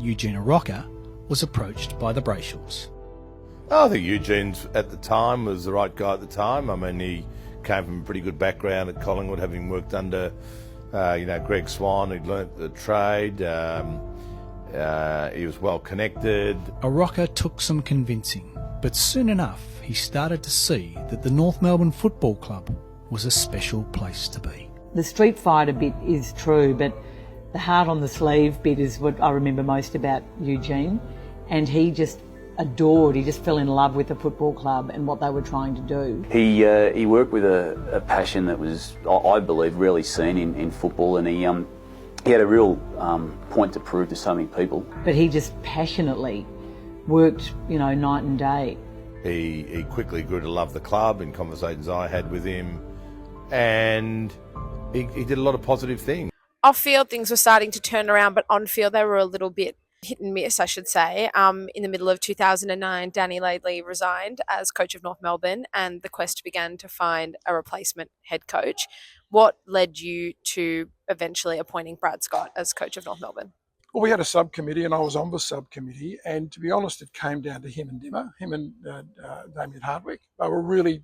Eugene Arocca was approached by the Brayshaws. I think Eugene at the time was the right guy at the time. I mean, he came from a pretty good background at Collingwood, having worked under, Greg Swan, who'd learnt the trade. He was well connected. Arocca took some convincing, but soon enough he started to see that the North Melbourne Football Club was a special place to be. The street fighter bit is true, but the heart on the sleeve bit is what I remember most about Eugene. And he just he just fell in love with the football club and what they were trying to do. He worked with a passion that was, I believe, rarely seen in football, and he had a real point to prove to so many people. But he just passionately worked, night and day. He quickly grew to love the club in conversations I had with him, and he did a lot of positive things. Off-field, things were starting to turn around, but on-field, they were a little bit hit and miss, I should say. In the middle of 2009, Danny Laidley resigned as coach of North Melbourne, and the quest began to find a replacement head coach. What led you to eventually appointing Brad Scott as coach of North Melbourne? Well, we had a subcommittee, and I was on the subcommittee, and to be honest, it came down to him and Damien Hardwick. They were really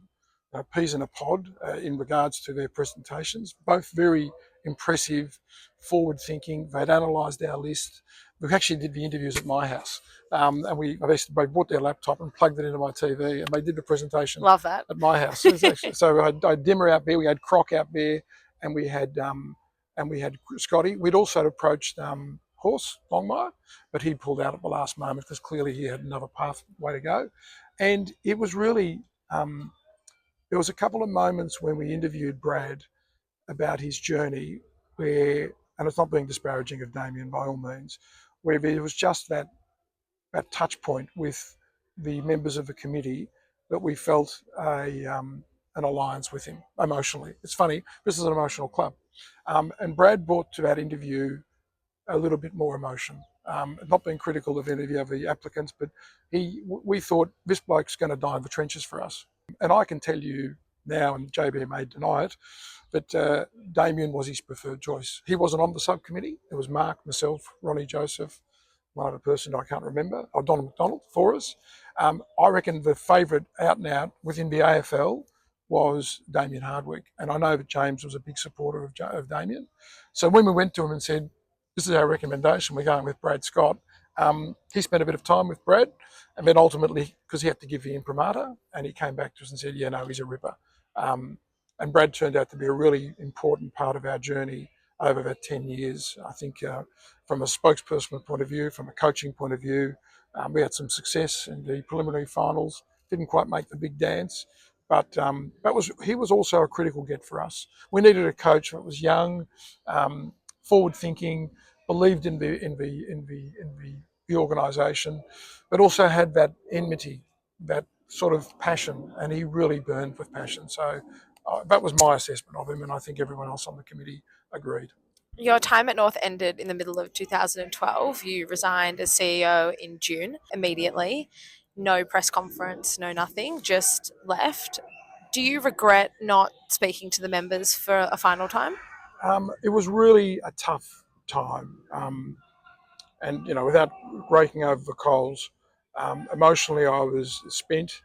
peas in a pod in regards to their presentations, both very impressive, forward-thinking. They'd analysed our list. We actually did the interviews at my house, and they brought their laptop and plugged it into my TV, and they did the presentation. Love that. At my house. So I had Dimmer out there, we had Croc out there, and we had Scotty. We'd also approached Horse Longmire, but he pulled out at the last moment because clearly he had another pathway to go. And it was really there was a couple of moments when we interviewed Brad about his journey where, and it's not being disparaging of Damien by all means, where there was just that touch point with the members of the committee that we felt an alliance with him emotionally. It's funny, this is an emotional club. And Brad brought to that interview a little bit more emotion. Not being critical of any of the applicants, but we thought this bloke's going to die in the trenches for us. And I can tell you now, and JB may deny it, but Damien was his preferred choice. He wasn't on the subcommittee. It was Mark, myself, Ronnie Joseph, one other person I can't remember, or Donald McDonald for us. I reckon the favourite out and out within the AFL was Damien Hardwick. And I know that James was a big supporter of Damien. So when we went to him and said, this is our recommendation, we're going with Brad Scott, he spent a bit of time with Brad, and then ultimately, because he had to give the imprimatur, and he came back to us and said, yeah, no, he's a ripper. And Brad turned out to be a really important part of our journey over that 10 years. I think from a spokesperson point of view, from a coaching point of view, we had some success in the preliminary finals, didn't quite make the big dance, but he was also a critical get for us. We needed a coach that was young, forward-thinking, believed in the organisation, but also had that enmity, that sort of passion, and he really burned with passion. So that was my assessment of him, and I think everyone else on the committee agreed. Your time at North ended in the middle of 2012. You resigned as CEO in June immediately. No press conference, no nothing, just left. Do you regret not speaking to the members for a final time? It was really a tough time. And, without breaking over the coals, emotionally I was spent.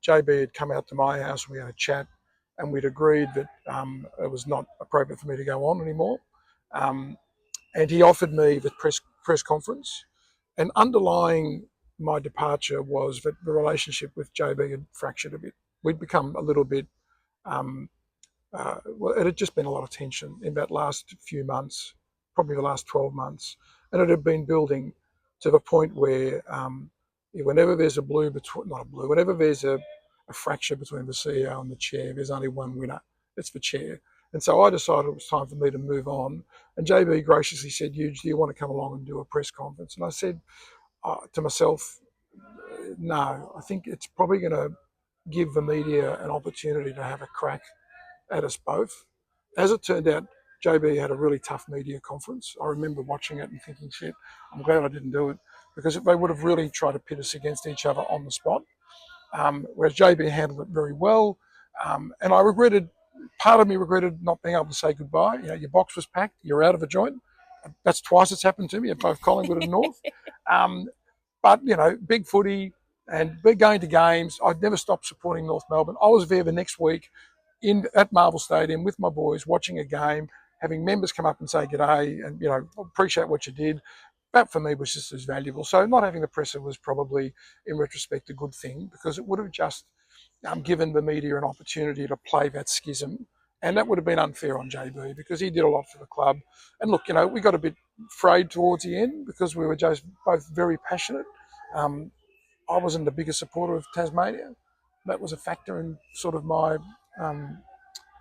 JB had come out to my house and we had a chat, and we'd agreed that it was not appropriate for me to go on anymore. And he offered me the press conference, and underlying my departure was that the relationship with JB had fractured a bit. We'd become a little bit, it had just been a lot of tension in that last few months, probably the last 12 months. And it had been building to the point where whenever there's whenever there's a fracture between the CEO and the chair, there's only one winner. It's the chair. And so I decided it was time for me to move on. And JB graciously said, Huge, do you want to come along and do a press conference? And I said to myself, no, I think it's probably going to give the media an opportunity to have a crack at us both. As it turned out, JB had a really tough media conference. I remember watching it and thinking, shit, I'm glad I didn't do it, because they would have really tried to pit us against each other on the spot. Whereas JB handled it very well. And part of me regretted not being able to say goodbye. Your box was packed, you're out of a joint, That's twice it's happened to me at both Collingwood and North. But, you know, big footy and going to games. I'd never stopped supporting North Melbourne. I was there the next week at Marvel Stadium with my boys watching a game, having members come up and say g'day and, you know, appreciate what you did. That for me was just as valuable. So not having the presser was probably, in retrospect, a good thing, because it would have just given the media an opportunity to play that schism. And that would have been unfair on JB, because he did a lot for the club. And look, you know, we got a bit frayed towards the end because we were just both very passionate. I wasn't the biggest supporter of Tasmania. That was a factor in sort of my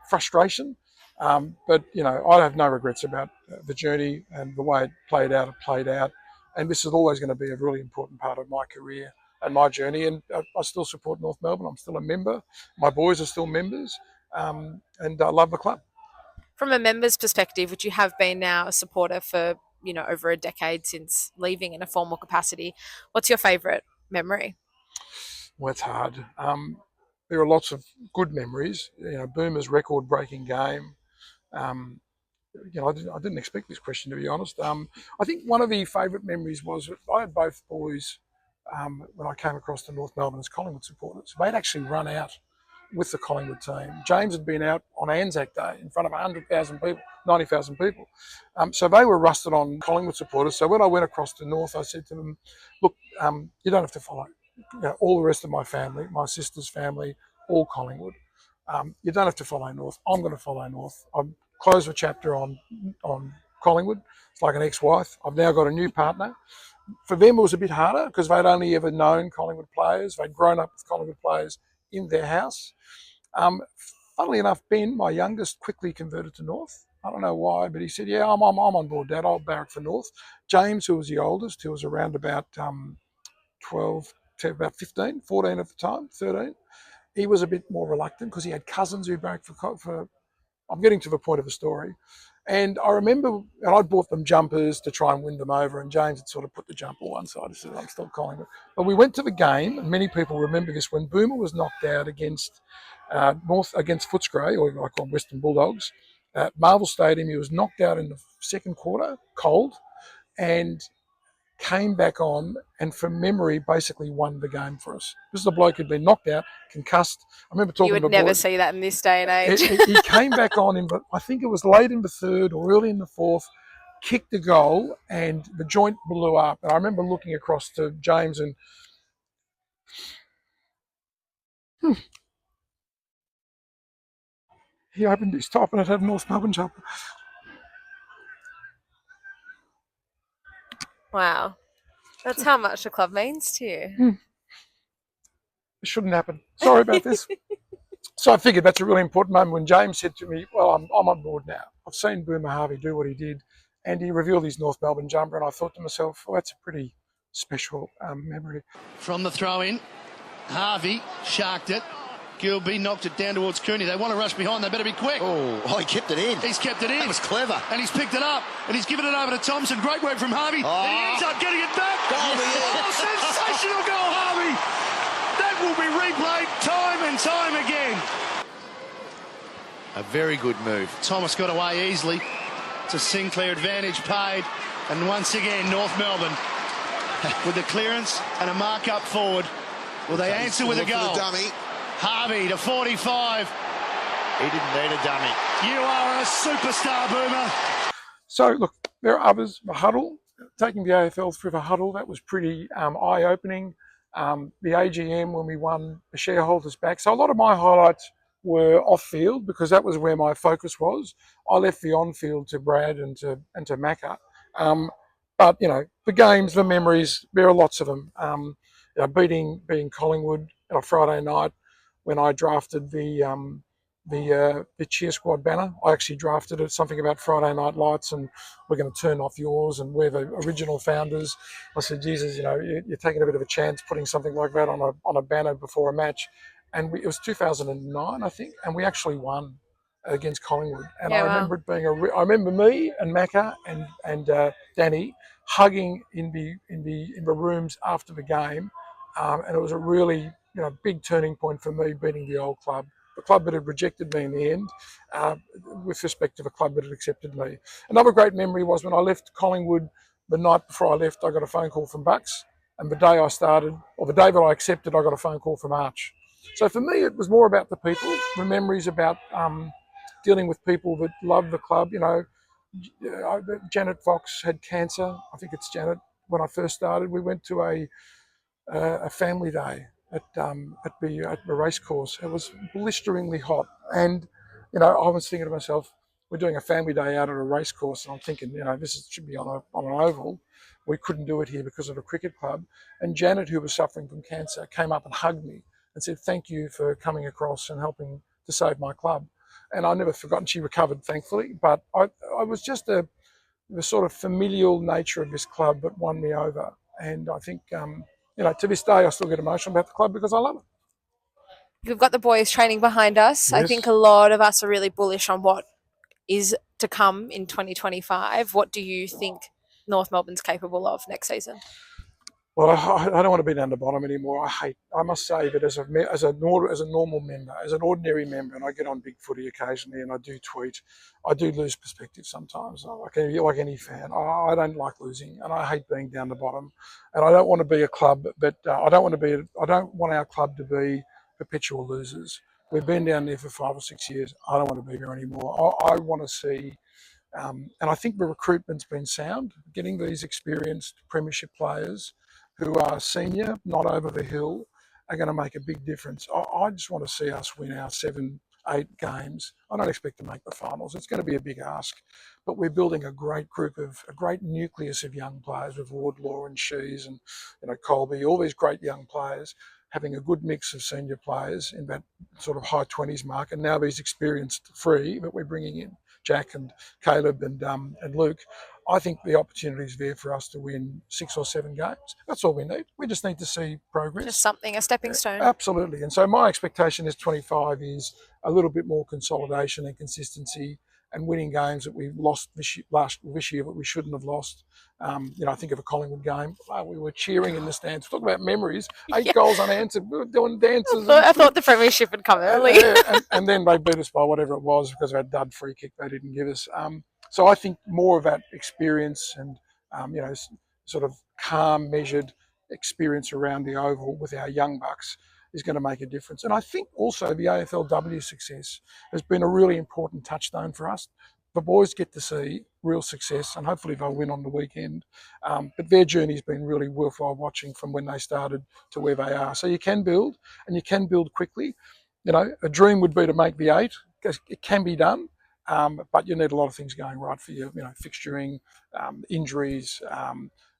frustration. But, you know, I have no regrets about the journey and the way it played out. And this is always going to be a really important part of my career and my journey. And I still support North Melbourne. I'm still a member. My boys are still members. And I love the club. From a member's perspective, which you have been now a supporter for, you know, over a decade since leaving in a formal capacity, what's your favourite memory? Well, it's hard. There are lots of good memories. You know, Boomer's record-breaking game. You know, I didn't expect this question, to be honest. I think one of the favourite memories was I had both boys when I came across to North Melbourne as Collingwood supporters. They'd actually run out with the Collingwood team. James had been out on Anzac Day in front of 100,000 people, 90,000 people. So they were rusted on Collingwood supporters. So when I went across to North, I said to them, look, you don't have to follow. You know, all the rest of my family, my sister's family, all Collingwood. You don't have to follow North. I'm going to follow North. I've closed the chapter on Collingwood. It's like an ex-wife. I've now got a new partner. For them, it was a bit harder because they'd only ever known Collingwood players. They'd grown up with Collingwood players in their house. Funnily enough, Ben, my youngest, quickly converted to North. I don't know why, but he said, yeah, I'm on board, Dad. I'll barrack for North. James, who was the oldest, who was around about 12 to about 15, 14 at the time, 13, he was a bit more reluctant because he had cousins who barracked for I'm getting to the point of the story. And I remember, and I'd bought them jumpers to try and win them over, and James had sort of put the jumper one side. He said, I'm still calling it. But we went to the game, and many people remember this, when Boomer was knocked out against against Footscray, or I call them Western Bulldogs, at Marvel Stadium. He was knocked out in the second quarter, cold, and came back on, and from memory basically won the game for us. This is a bloke who'd been knocked out, concussed. I remember talking to You would my never boys. see that in this day and age. He came back on in, I think it was late in the third or early in the fourth, kicked the goal, and the joint blew up. And I remember looking across to James, and he opened his top and it had a North Melbourne jumper. Wow. That's how much the club means to you. It shouldn't happen. Sorry about this. So I figured that's a really important moment when James said to me, well, I'm on board now. I've seen Boomer Harvey do what he did, and he revealed his North Melbourne jumper, and I thought to myself, well, that's a pretty special memory. From the throw-in, Harvey sharked it. Gilby knocked it down towards Cooney. They want to rush behind. They better be quick. Oh, he kept it in. He's kept it in. That was clever. And he's picked it up. And he's given it over to Thompson. Great work from Harvey. Oh. And he ends up getting it back. Goal, Oh, sensational goal, Harvey. That will be replayed time and time again. A very good move. Thomas got away easily. It's a Sinclair advantage paid. And once again, North Melbourne with the clearance and a mark up forward. Will they answer with a goal? The dummy. Harvey to 45. He didn't need a dummy. You are a superstar, Boomer. So, look, there are others. The huddle, taking the AFL through the huddle, that was pretty eye-opening. The AGM when we won the shareholders back. So a lot of my highlights were off-field because that was where my focus was. I left the on-field to Brad and to Macca. But, you know, the games, the memories, there are lots of them. You know, beating Collingwood on a Friday night when I drafted the cheer squad banner. I actually drafted it, something about Friday Night Lights, and we're going to turn off yours, and we're the original founders. I said, Jesus, you know, you're taking a bit of a chance putting something like that on a banner before a match. And it was 2009, I think, and we actually won against Collingwood. And Yeah, I remember it being I remember me and Macca and Danny hugging in the rooms after the game, and it was a really, you know, big turning point for me beating the old club. the club that had rejected me in the end, with respect to the club that had accepted me. Another great memory was when I left Collingwood. The night before I left, I got a phone call from Bucks, and the day I started, or the day that I accepted, I got a phone call from Arch. So for me, it was more about the people, the memories about dealing with people that love the club. You know, Janet Fox had cancer. I think it's Janet. When I first started, we went to a family day at the race course. It was blisteringly hot, and you know, I was thinking to myself, we're doing a family day out at a race course, and I'm thinking, you know, should be on an oval. We couldn't do it here because of a cricket club. And Janet, who was suffering from cancer, came up and hugged me and said, "Thank you for coming across and helping to save my club." And I never forgotten. She recovered, thankfully, but I was just the sort of familial nature of this club that won me over. And I think, you know, to this day, I still get emotional about the club because I love it. We've got the boys training behind us. I Yes. think a lot of us are really bullish on what is to come in 2025. What do you think North Melbourne's capable of next season? Well, I don't want to be down the bottom anymore. I must say that as a normal member, as an ordinary member, and I get on Big Footy occasionally and I do tweet, I do lose perspective sometimes. Like any fan, I don't like losing, and I hate being down the bottom. And I don't want to be a club, but I don't want our club to be perpetual losers. We've been down there for 5 or 6 years. I don't want to be there anymore. I want to see. And I think the recruitment's been sound, getting these experienced premiership players who are senior, not over the hill, are going to make a big difference. I just want to see us win our 7, 8 games. I don't expect to make the finals. It's going to be a big ask, but we're building a great nucleus of young players with Wardlaw and Shees and, you know, Colby, all these great young players, having a good mix of senior players in that sort of high 20s mark, and now these experienced 3 that we're bringing in, Jack and Caleb and Luke. I think the opportunity is there for us to win 6 or 7 games. That's all we need. We just need to see progress. Just something, a stepping stone. Absolutely. And so my expectation is 25 is a little bit more consolidation and consistency and winning games that we lost this year, but we shouldn't have lost. You know, I think of a Collingwood game. We were cheering in the stands. Talk about memories. 8 goals unanswered. We were doing dances. I thought the premiership would come early. and then they beat us by whatever it was because of our dud free kick they didn't give us. So I think more of that experience and, you know, sort of calm, measured experience around the oval with our young bucks is going to make a difference. And I think also the AFLW success has been a really important touchstone for us. The boys get to see real success, and hopefully they'll win on the weekend. But their journey's been really worthwhile watching from when they started to where they are. So you can build, and you can build quickly. You know, a dream would be to make the 8. It can be done. But you need a lot of things going right for you. You know, fixturing, injuries,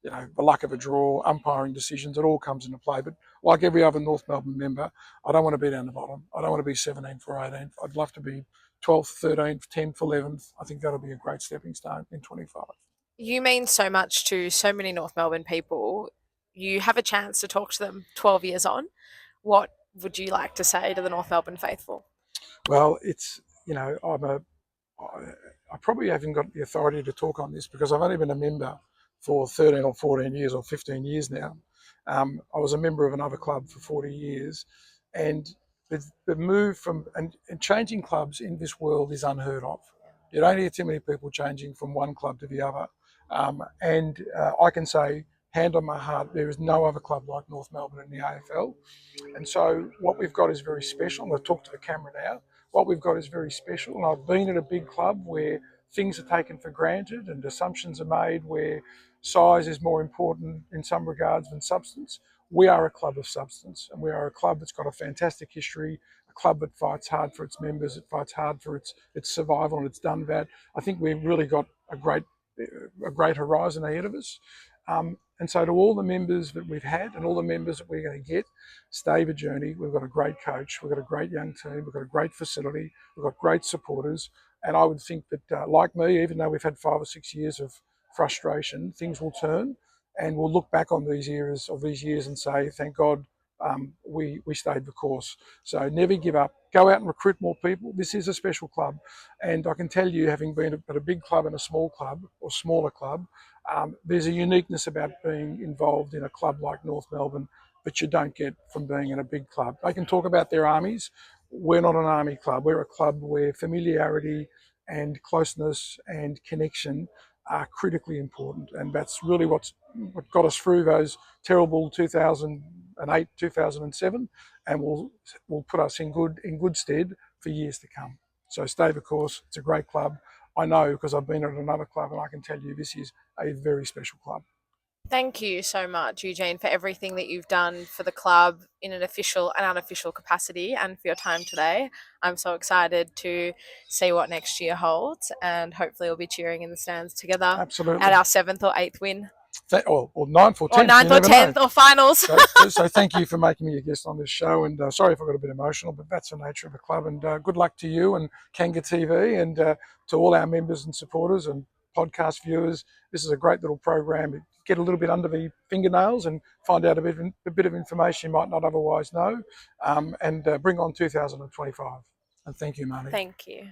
you know, the luck of a draw, umpiring decisions. It all comes into play. But like every other North Melbourne member, I don't want to be down the bottom. I don't want to be 17th or 18th. I'd love to be 12th, 13th, 10th, 11th. I think that'll be a great stepping stone in 25. You mean so much to so many North Melbourne people. You have a chance to talk to them 12 years on. What would you like to say to the North Melbourne faithful? Well, it's, you know, I probably haven't got the authority to talk on this because I've only been a member for 13 or 14 years or 15 years now. I was a member of another club for 40 years, and the move from and changing clubs in this world is unheard of. You don't hear too many people changing from one club to the other. I can say, hand on my heart, there is no other club like North Melbourne in the AFL. And so what we've got is very special. I'm going to talk to the camera now. What we've got is very special. And I've been at a big club where things are taken for granted and assumptions are made where size is more important in some regards than substance. We are a club of substance, and we are a club that's got a fantastic history, a club that fights hard for its members, it fights hard for its survival, and it's done that. I think we've really got a great horizon ahead of us. And so to all the members that we've had and all the members that we're going to get, stay the journey. We've got a great coach. We've got a great young team. We've got a great facility. We've got great supporters. And I would think that, like me, even though we've had 5 or 6 years of frustration, things will turn, and we'll look back on these years and say, thank God we stayed the course. So never give up. Go out and recruit more people. This is a special club. And I can tell you, having been at a big club and a small club or smaller club, there's a uniqueness about being involved in a club like North Melbourne that you don't get from being in a big club. They can talk about their armies. we're not an army club. We're a club where familiarity and closeness and connection are critically important, and that's really what got us through those terrible 2008, 2007, and will put us in good stead for years to come. So stay the course. It's a great club. I know because I've been at another club, and I can tell you this is a very special club. Thank you so much, Eugene, for everything that you've done for the club in an official and unofficial capacity, and for your time today. I'm so excited to see what next year holds, and hopefully we'll be cheering in the stands together Absolutely. at our 7th or 8th win. Or 9th or 10th. Or 9th or 10th or finals. So thank you for making me a guest on this show, and sorry if I got a bit emotional, but that's the nature of the club, and good luck to you and Kanga TV, and to all our members and supporters and podcast viewers. This is a great little program. Get a little bit under the fingernails and find out a bit of information you might not otherwise know, and bring on 2025. And thank you, Marnie. Thank you.